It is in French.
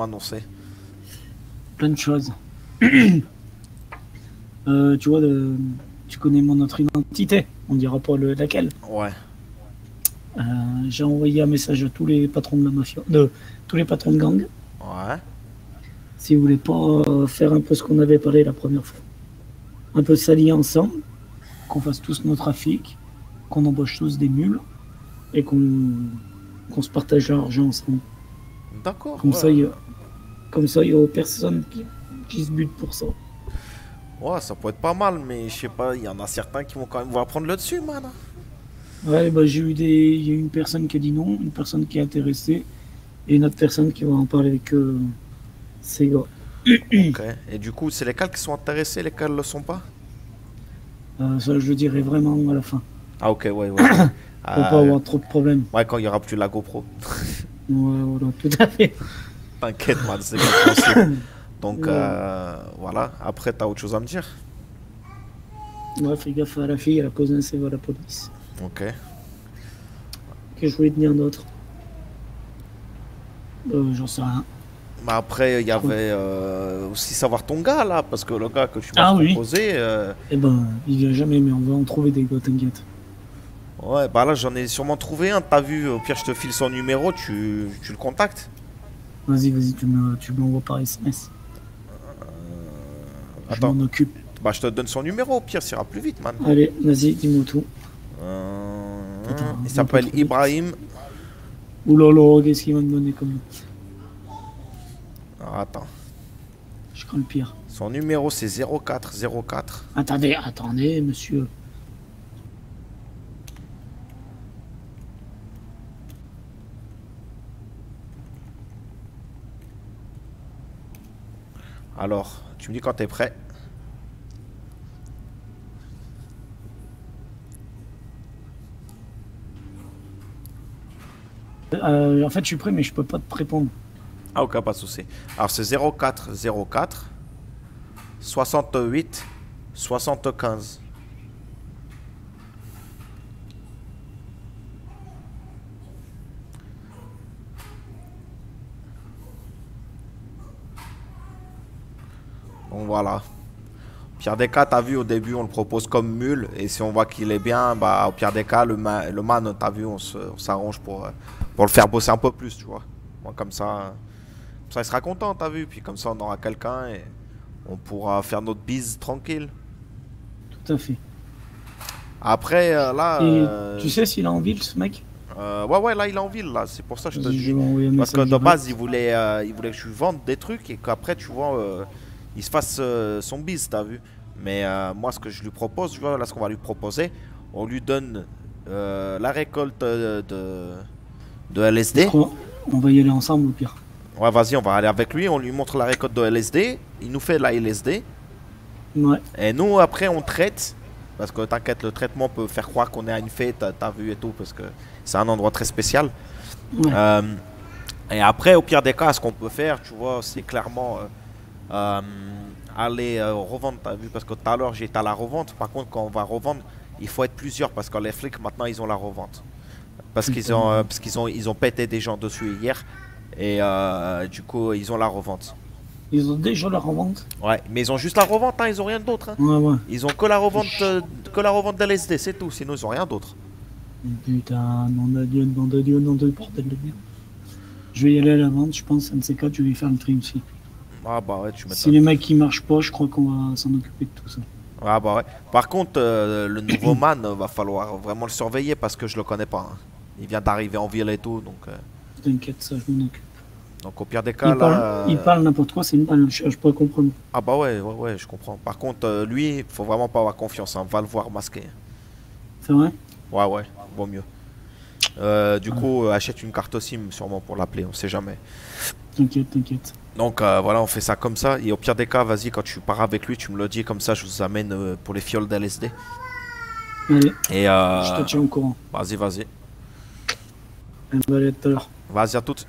m'annoncer? Plein de choses. Tu vois, tu connais mon autre identité, on dira pas laquelle. Ouais. J'ai envoyé un message à tous les patrons de la mafia, tous les patrons de gang. Ouais. Si vous voulez pas faire un peu ce qu'on avait parlé la première fois. Un peu s'allier ensemble, qu'on fasse tous nos trafics, qu'on embauche tous des mules et qu'on se partage l'argent ensemble. D'accord. Comme Ouais. ça, il y a personne qui se bute pour ça. Ouais, ça peut être pas mal, mais je sais pas, il y en a certains qui vont quand même vouloir prendre le dessus, man. Ouais, bah, il y a une personne qui a dit non, une personne qui est intéressée et une autre personne qui va en parler avec ces gars. Ok. Et du coup, c'est lesquels qui sont intéressés, lesquels le sont pas? Ça, je le dirai vraiment à la fin. Ah, ok, ouais, ouais. Pour pas avoir trop de problèmes. Ouais, quand il y aura plus la GoPro. Ouais, voilà, tout à fait. T'inquiète, man, c'est compréhensible. Donc, Ouais. voilà. Après, t'as autre chose à me dire? Ouais, fais gaffe à la fille, elle a causé un CV à la police. Ok. Que je voulais tenir d'autre. J'en sais rien. Mais après, il y avait aussi savoir ton gars, là, parce que le gars que tu m'as Ah oui. proposé... Eh ben, il vient jamais, mais on va en trouver des gars, t'inquiète. Ouais, bah là, j'en ai sûrement trouvé un. T'as vu, au pire, je te file son numéro, tu le contactes. Vas-y, tu me l'envoies par SMS. Je Attends, m'en occupe. bah je te donne son numéro, au pire, ça ira plus vite, man. Allez, vas-y, dis-moi tout. Attends, Il s'appelle on peut Ibrahim. Oulala, qu'est-ce qu'il va me donner comme... Alors, attends, Je crains le pire. son numéro c'est 0404. Attendez, monsieur. Alors, tu me dis quand t'es prêt. En fait, je suis prêt, mais je peux pas te répondre. Ah, ok, pas de souci. Alors, c'est 0404 68 75. Donc voilà. Au pire des cas, t'as vu, au début, on le propose comme mule. Et si on voit qu'il est bien, bah, au pire des cas, le man, t'as vu, on s'arrange pour le faire bosser un peu plus, tu vois. Bon, comme ça, il sera content, t'as vu. Puis comme ça, on aura quelqu'un et on pourra faire notre bise tranquille. Tout à fait. Après, là... Et tu sais s'il est en ville, ce mec? ouais, là, il est en ville, là. C'est pour ça que je te Vas-y, je dis. vais envoyer un Parce que message de base, direct. il voulait que je lui vende des trucs et qu'après, tu vois, il se fasse son bise, t'as vu. Mais moi, ce que je lui propose, tu vois, là, ce qu'on va lui proposer, on lui donne la récolte de LSD. On va y aller ensemble, au pire. Ouais, vas-y, on va aller avec lui, on lui montre la récolte de LSD. Il nous fait la LSD. Ouais. Et nous, après, on traite. Parce que t'inquiète, le traitement peut faire croire qu'on est à une fête, t'as vu et tout, parce que c'est un endroit très spécial. Ouais. Et après, au pire des cas, ce qu'on peut faire, tu vois, c'est clairement aller revendre, t'as vu, parce que tout à l'heure j'étais à la revente. Par contre, quand on va revendre, il faut être plusieurs, parce que les flics, maintenant, ils ont la revente. Parce qu'ils ont pété des gens dessus hier. Et du coup, ils ont la revente. Ils ont déjà la revente? Ouais, mais ils ont juste la revente, hein, ils ont rien d'autre. Hein. Ouais. Ils ont que la revente de LSD, c'est tout. Sinon, ils ont rien d'autre. Putain, nom de Dieu, bordel de merde. Je vais y aller à la vente, je pense, un de ces quatre, je vais faire le tri aussi. Ah bah ouais, tu m'étonnes. Si les mecs qui marchent pas, je crois qu'on va s'en occuper de tout ça. Ah bah ouais. Par contre, le nouveau man, va falloir vraiment le surveiller parce que je le connais pas. Hein. Il vient d'arriver en ville et tout, donc... T'inquiète, ça, je m'en occupe. Donc au pire des cas, il parle n'importe quoi, c'est une balle, je peux comprendre. Ah bah ouais, je comprends. Par contre, lui, faut vraiment pas avoir confiance, hein. Va le voir masqué. C'est vrai? Ouais, vaut mieux. Du coup, achète une carte SIM sûrement pour l'appeler, on sait jamais. T'inquiète. Donc voilà, on fait ça comme ça. Et au pire des cas, vas-y, quand tu pars avec lui, tu me le dis, comme ça je vous amène pour les fioles d'LSD. Allez, Et je te tiens au courant. vas-y. Allez, à tout à l'heure. Vas-y à toutes.